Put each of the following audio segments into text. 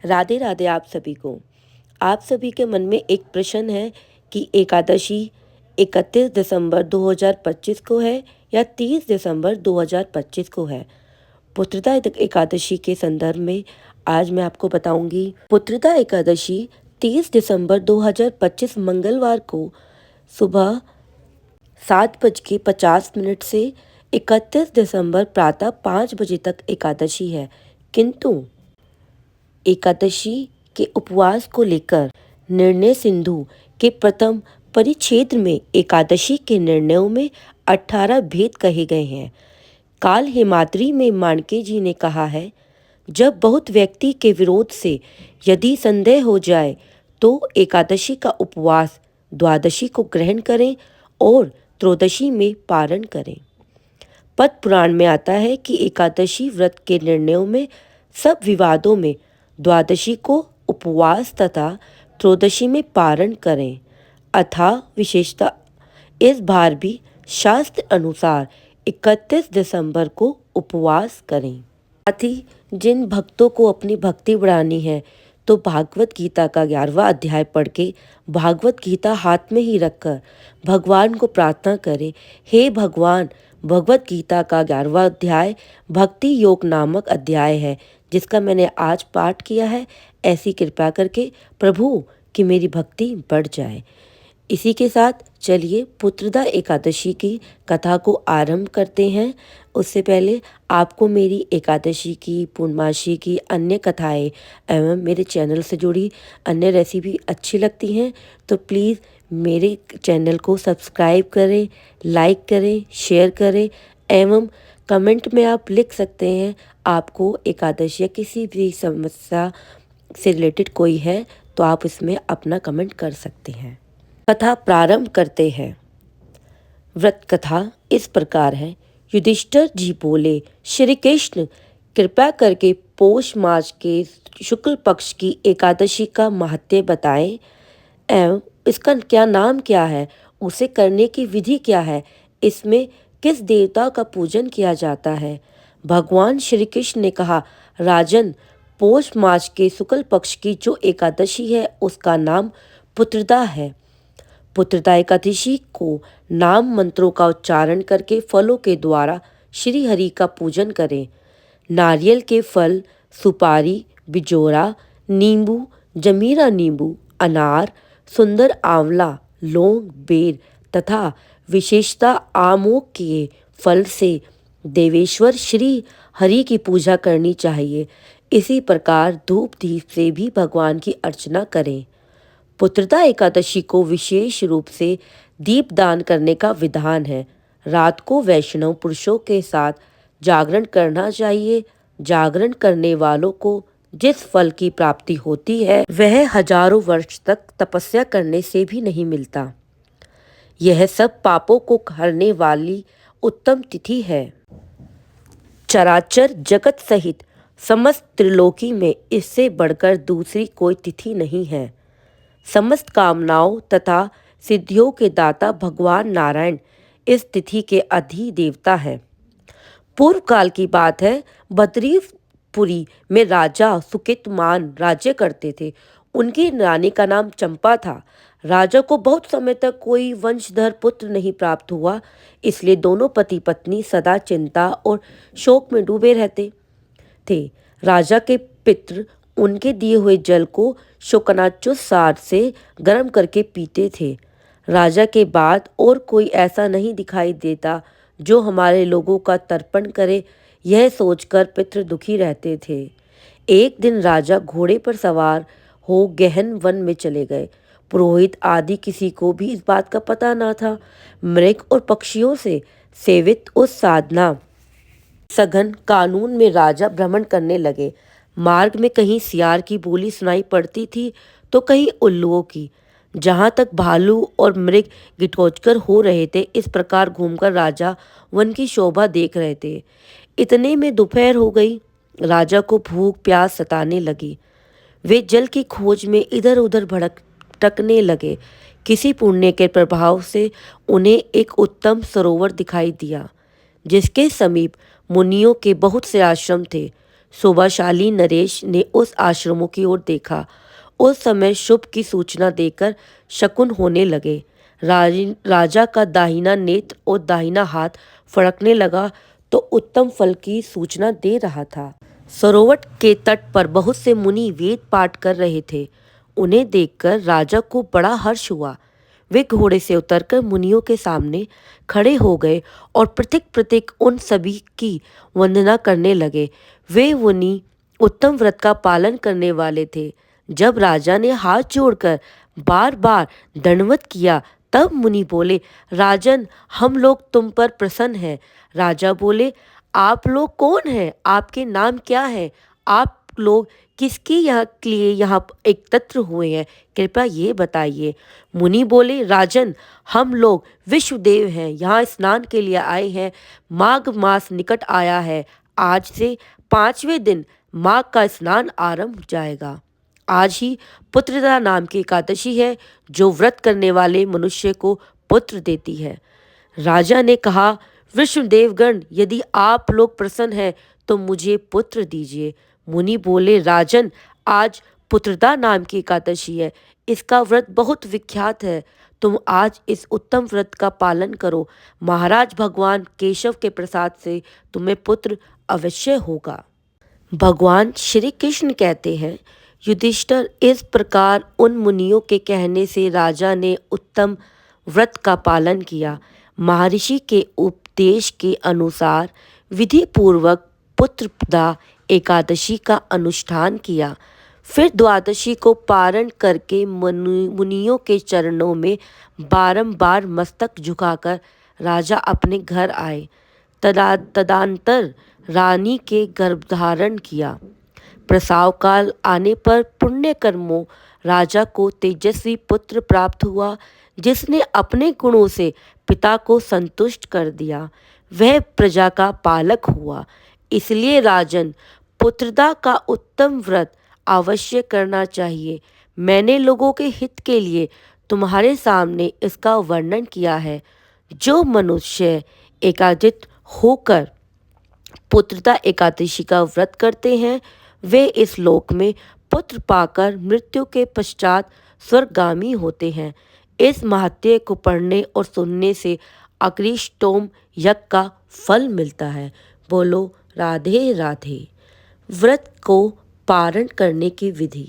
राधे राधे आप सभी को। आप सभी के मन में एक प्रश्न है कि एकादशी 31 दिसंबर 2025 को है या 30 दिसंबर 2025 को है। पुत्रदा एकादशी के संदर्भ में आज मैं आपको बताऊंगी। पुत्रदा एकादशी 30 दिसंबर 2025 मंगलवार को सुबह 7:50 से 31 दिसंबर प्रातः 5 बजे तक एकादशी है। किंतु एकादशी के उपवास को लेकर निर्णय सिंधु के प्रथम परिच्छेद में एकादशी के निर्णयों में 18 भेद कहे गए हैं। काल हिमाद्री में माणके जी ने कहा है, जब बहुत व्यक्ति के विरोध से यदि संदेह हो जाए तो एकादशी का उपवास द्वादशी को ग्रहण करें और त्रयोदशी में पारण करें। पद्म पुराण में आता है कि एकादशी व्रत के निर्णयों में सब विवादों में द्वादशी को उपवास तथा त्रयोदशी में पारण करें। अथा विशेषता इस बार भी शास्त्र अनुसार 31 दिसंबर को उपवास करें। साथ ही जिन भक्तों को अपनी भक्ति बढ़ानी है तो भागवत गीता का 11वां अध्याय पढ़ के भागवत गीता हाथ में ही रखकर भगवान को प्रार्थना करें, हे भगवान, भगवत गीता का 11वां अध्याय भक्ति योग नामक अध्याय है जिसका मैंने आज पाठ किया है। ऐसी कृपा करके प्रभु कि मेरी भक्ति बढ़ जाए। इसी के साथ चलिए पुत्रदा एकादशी की कथा को आरंभ करते हैं। उससे पहले आपको मेरी एकादशी की, पूर्णमासी की अन्य कथाएं एवं मेरे चैनल से जुड़ी अन्य रेसिपी अच्छी लगती हैं तो प्लीज़ मेरे चैनल को सब्सक्राइब करें, लाइक करें, शेयर करें एवं कमेंट में आप लिख सकते हैं आपको एकादशी या किसी भी समस्या से रिलेटेड कोई है तो आप इसमें अपना कमेंट कर सकते हैं। कथा प्रारंभ करते हैं। व्रत कथा इस प्रकार है। युधिष्ठिर जी बोले, श्री कृष्ण कृपा करके पौष मास के शुक्ल पक्ष की एकादशी का महत्व बताएं एवं इसका क्या नाम क्या है, उसे करने की विधि क्या है, इसमें किस देवता का पूजन किया जाता है। भगवान श्री कृष्ण ने कहा, राजन, पौष मास के शुक्ल पक्ष की जो एकादशी है उसका नाम पुत्रदा है। पुत्रदा एकादशी को नाम मंत्रों का उच्चारण करके फलों के द्वारा श्री हरि का पूजन करें। नारियल के फल, सुपारी, बिजोरा, नींबू, जमीरा नींबू, अनार, सुंदर आंवला, लौंग, बेर तथा विशेषता आमों के फल से देवेश्वर श्री हरि की पूजा करनी चाहिए। इसी प्रकार धूप दीप से भी भगवान की अर्चना करें। पुत्रदा एकादशी को विशेष रूप से दीपदान करने का विधान है। रात को वैष्णव पुरुषों के साथ जागरण करना चाहिए। जागरण करने वालों को जिस फल की प्राप्ति होती है वह हजारों वर्ष तक तपस्या करने से भी नहीं मिलता। यह सब पापों को हरने वाली उत्तम तिथि है। चराचर जगत सहित समस्त त्रिलोकी में इससे बढ़कर दूसरी कोई तिथि नहीं है। समस्त कामनाओं तथा सिद्धियों के दाता भगवान नारायण इस तिथि के अधिदेवता है। पूर्व काल की बात है, बद्रीपुरी में राजा सुकेतमान राज्य करते थे। उनकी रानी का नाम चंपा था। राजा को बहुत समय तक कोई वंशधर पुत्र नहीं प्राप्त हुआ, इसलिए दोनों पति पत्नी सदा चिंता और शोक में डूबे रहते थे। राजा के पितृ उनके दिए हुए जल को शोकनाचुसार से गर्म करके पीते थे। राजा के बाद और कोई ऐसा नहीं दिखाई देता जो हमारे लोगों का तर्पण करे, यह सोचकर पितृ दुखी रहते थे। एक दिन राजा घोड़े पर सवार हो गहन वन में चले गए। पुरोहित आदि किसी को भी इस बात का पता न था। मृग और पक्षियों से सेवित उस साधना सघन कानून में राजा भ्रमण करने लगे। मार्ग में कहीं सियार की बोली सुनाई पड़ती थी तो कहीं उल्लुओं की। जहाँ तक भालू और मृग गिटोचकर हो रहे थे, इस प्रकार घूमकर राजा वन की शोभा देख रहे थे। इतने में दोपहर हो गई। राजा को भूख प्यास सताने लगी। वे जल की खोज में इधर उधर भटकने लगे। किसी पुण्य के प्रभाव से उन्हें एक उत्तम सरोवर दिखाई दिया जिसके समीप मुनियों के बहुत से आश्रम थे। शोभाशाली नरेश ने उस आश्रमों की ओर देखा। उस समय शुभ की सूचना देकर शकुन होने लगे। राजा का दाहिना नेत्र और दाहिना हाथ फड़कने लगा तो उत्तम फल की सूचना दे रहा था। सरोवर के तट पर बहुत से मुनि वेद पाठ कर रहे थे। उन्हें देखकर राजा को बड़ा हर्ष हुआ। वे घोड़े से उतरकर मुनियों के सामने खड़े हो गए और प्रत्येक प्रत्येक उन सभी की वंदना करने लगे। वे मुनि उत्तम व्रत का पालन करने वाले थे। जब राजा ने हाथ जोड़कर बार बार दंडवत किया तब मुनि बोले, राजन, हम लोग तुम पर प्रसन्न हैं। राजा बोले, आप लोग कौन हैं? आपके नाम क्या है? आप लोग किसके लिए यहाँ एकत्र हुए हैं? कृपया ये बताइए। मुनि बोले, राजन, हम लोग विश्वदेव हैं, यहाँ स्नान के लिए आए हैं। माघ मास निकट आया है। आज से 5वें दिन माघ का स्नान आरंभ हो जाएगा। आज ही पुत्रदा नाम की एकादशी है जो व्रत करने वाले मनुष्य को पुत्र देती है। राजा ने कहा, विष्णुदेवगण, यदि आप लोग प्रसन्न हैं तो मुझे पुत्र दीजिए। मुनि बोले, राजन, आज पुत्रदा नाम की एकादशी है। इसका व्रत बहुत विख्यात है। तुम आज इस उत्तम व्रत का पालन करो। महाराज भगवान केशव के प्रसाद से तुम्हें पुत्र अवश्य होगा। भगवान श्री कृष्ण कहते हैं, युधिष्ठिर, इस प्रकार उन मुनियों के कहने से राजा ने उत्तम व्रत का पालन किया। महर्षि के उपदेश के अनुसार विधि पूर्वक पुत्रदा एकादशी का अनुष्ठान किया। फिर द्वादशी को पारण करके मुनियों के चरणों में बारंबार मस्तक झुकाकर राजा अपने घर आए। तदनंतर रानी के गर्भधारण किया। प्रसव काल आने पर पुण्य कर्मों राजा को तेजस्वी पुत्र प्राप्त हुआ जिसने अपने गुणों से पिता को संतुष्ट कर दिया। वह प्रजा का पालक हुआ। इसलिए राजन, पुत्रदा का उत्तम व्रत अवश्य करना चाहिए। मैंने लोगों के हित के लिए तुम्हारे सामने इसका वर्णन किया है। जो मनुष्य एकादित होकर पुत्रदा एकादशी का व्रत करते हैं वे इस लोक में पुत्र पाकर मृत्यु के पश्चात स्वर्गगामी होते हैं। इस महात्म्य को पढ़ने और सुनने से अग्निष्टोम यज्ञ का फल मिलता है। बोलो राधे राधे। व्रत को पारण करने की विधि।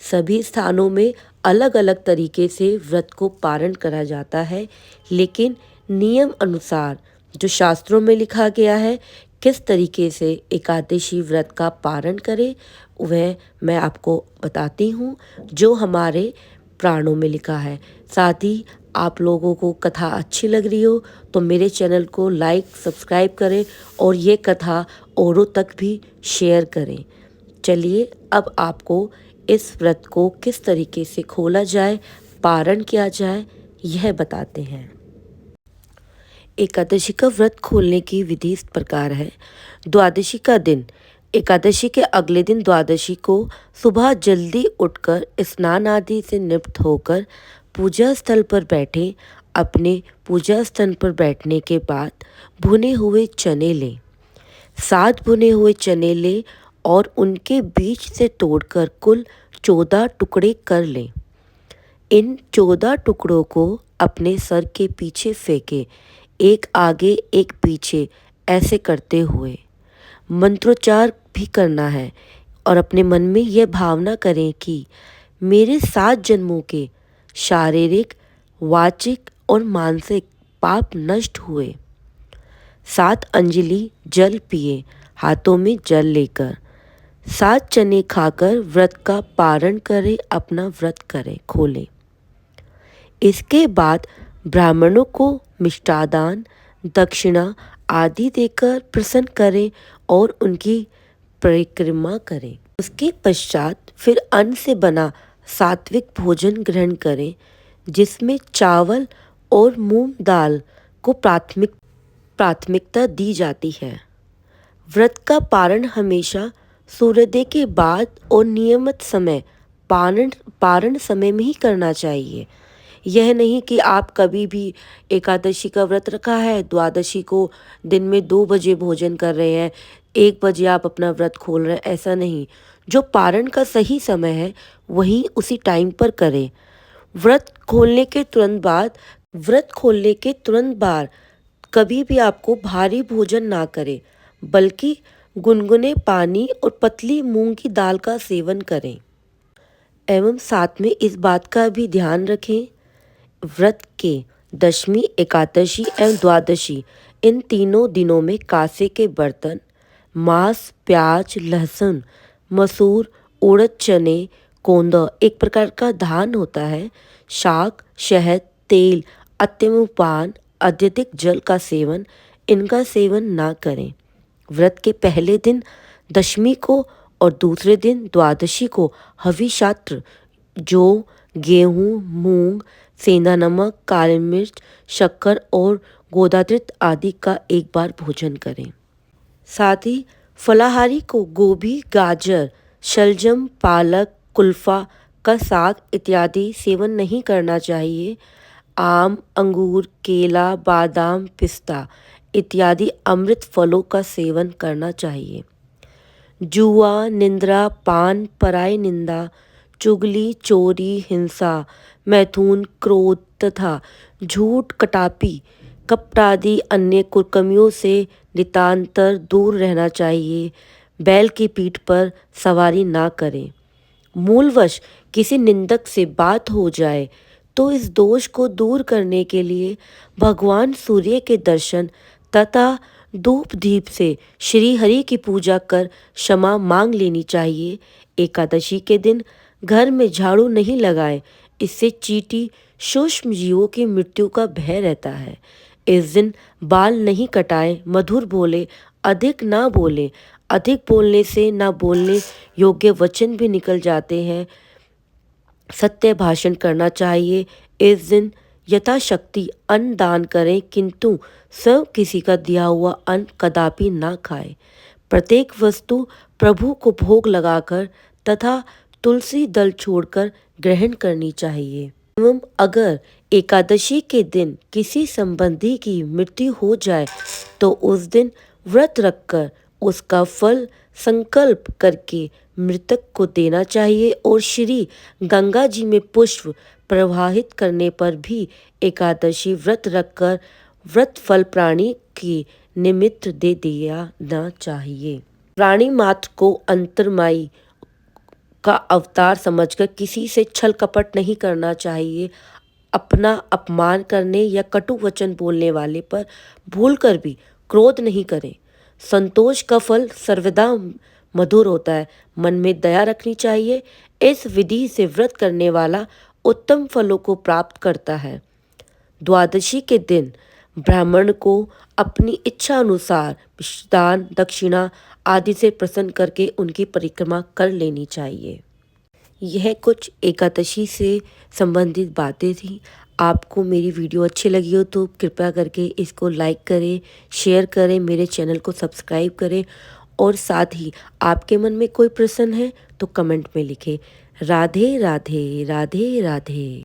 सभी स्थानों में अलग अलग तरीके से व्रत को पारण करा जाता है, लेकिन नियम अनुसार जो शास्त्रों में लिखा गया है किस तरीके से एकादशी व्रत का पारण करें वह मैं आपको बताती हूँ, जो हमारे प्राणों में लिखा है। साथ ही आप लोगों को कथा अच्छी लग रही हो तो मेरे चैनल को लाइक सब्सक्राइब करें और ये कथा औरों तक भी शेयर करें। चलिए अब आपको इस व्रत को किस तरीके से खोला जाए, पारण किया जाए, यह बताते हैं। एकादशी का व्रत खोलने की विधि इस प्रकार है। द्वादशी का दिन। एकादशी के अगले दिन द्वादशी को सुबह जल्दी उठकर स्नान आदि से निवृत्त होकर पूजा स्थल पर बैठें। अपने पूजा स्थल पर बैठने के बाद भुने हुए चने लें। 7 भुने हुए चने लें और उनके बीज से तोड़कर कुल 14 टुकड़े कर लें। इन 14 टुकड़ों को अपने सर के पीछे फेंकें, एक आगे एक पीछे ऐसे करते हुए। मंत्रोच्चार भी करना है और अपने मन में यह भावना करें कि मेरे 7 जन्मों के शारीरिक, वाचिक और मानसिक पाप नष्ट हुए। 7 अंजलि जल पिए, हाथों में जल लेकर। 7 चने खाकर व्रत का पारण करें, अपना व्रत करें, खोलें। इसके बाद ब्राह्मणों को मिष्टादान, दक्षिणा आदि देकर प्रसन्न करें और उनकी परिक्रमा करें। उसके पश्चात फिर अन्न से बना सात्विक भोजन ग्रहण करें, जिसमें चावल और मूंग दाल को प्राथमिकता दी जाती है। व्रत का पारण हमेशा सूर्योदय के बाद और नियमित समय पारण समय में ही करना चाहिए। यह नहीं कि आप कभी भी एकादशी का व्रत रखा है, द्वादशी को दिन में 2 बजे भोजन कर रहे हैं, 1 बजे आप अपना व्रत खोल रहे हैं, ऐसा नहीं। जो पारण का सही समय है वहीं उसी टाइम पर करें। व्रत खोलने के तुरंत बाद व्रत खोलने के तुरंत बाद कभी भी आपको भारी भोजन ना करें, बल्कि गुनगुने पानी और पतली मूंग की दाल का सेवन करें। एवं साथ में इस बात का भी ध्यान रखें, व्रत के दशमी, एकादशी एवं द्वादशी इन तीनों दिनों में कांसे के बर्तन, मांस, प्याज, लहसुन, मसूर, उड़द, चने, कोंदा एक प्रकार का धान होता है, शाक, शहद, तेल, अत्यमुपान, अत्यधिक जल का सेवन, इनका सेवन ना करें। व्रत के पहले दिन दशमी को और दूसरे दिन द्वादशी को हविष्यात्र जौ, गेहूँ, मूंग, सेंधा नमक, काली मिर्च, शक्कर और गोदावृत आदि का एक बार भोजन करें। साथ ही फलाहारी को गोभी, गाजर, शलजम, पालक, कुल्फा का साग इत्यादि सेवन नहीं करना चाहिए। आम, अंगूर, केला, बादाम, पिस्ता इत्यादि अमृत फलों का सेवन करना चाहिए। जुआ, निंद्रा, पान, पराई निंदा, चुगली, चोरी, हिंसा, मैथुन, क्रोध तथा झूठ, कटापी, कपटादि अन्य कुकर्मियों से नितांतर दूर रहना चाहिए। बैल की पीठ पर सवारी ना करें। मूलवश किसी निंदक से बात हो जाए तो इस दोष को दूर करने के लिए भगवान सूर्य के दर्शन तथा धूप दीप से श्री हरि की पूजा कर क्षमा मांग लेनी चाहिए। एकादशी के दिन घर में झाड़ू नहीं लगाएं, इससे चींटी सूक्ष्म जीवों की मृत्यु का भय रहता है। इस दिन बाल नहीं कटाएं, मधुर बोले, अधिक ना बोले। अधिक बोलने से ना बोलने योग्य वचन भी निकल जाते हैं। सत्य भाषण करना चाहिए। इस दिन यथाशक्ति अन्न दान करें, किंतु सब किसी का दिया हुआ अन्न कदापि ना खाएं। प्रत्येक वस्तु प्रभु को भोग लगाकर तथा तुलसी दल छोड़कर ग्रहण करनी चाहिए। एवं अगर एकादशी के दिन किसी संबंधी की मृत्यु हो जाए तो उस दिन व्रत रखकर उसका फल संकल्प करके मृतक को देना चाहिए और श्री गंगा जी में पुष्प प्रवाहित करने पर भी एकादशी व्रत रखकर व्रत फल प्राणी की निमित्त दे दिया ना चाहिए। प्राणी मात्र को अंतर्माई का अवतार समझकर किसी से छल कपट नहीं करना चाहिए। अपना अपमान करने या कटु वचन बोलने वाले पर भूलकर भी क्रोध नहीं करें। संतोष का फल सर्वदा मधुर होता है। मन में दया रखनी चाहिए। इस विधि से व्रत करने वाला उत्तम फलों को प्राप्त करता है। द्वादशी के दिन ब्राह्मण को अपनी इच्छा अनुसार दान, दक्षिणा आदि से प्रसन्न करके उनकी परिक्रमा कर लेनी चाहिए। यह कुछ एकादशी से संबंधित बातें थी। आपको मेरी वीडियो अच्छी लगी हो तो कृपया करके इसको लाइक करें, शेयर करें, मेरे चैनल को सब्सक्राइब करें और साथ ही आपके मन में कोई प्रश्न है तो कमेंट में लिखें। राधे राधे, राधे राधे।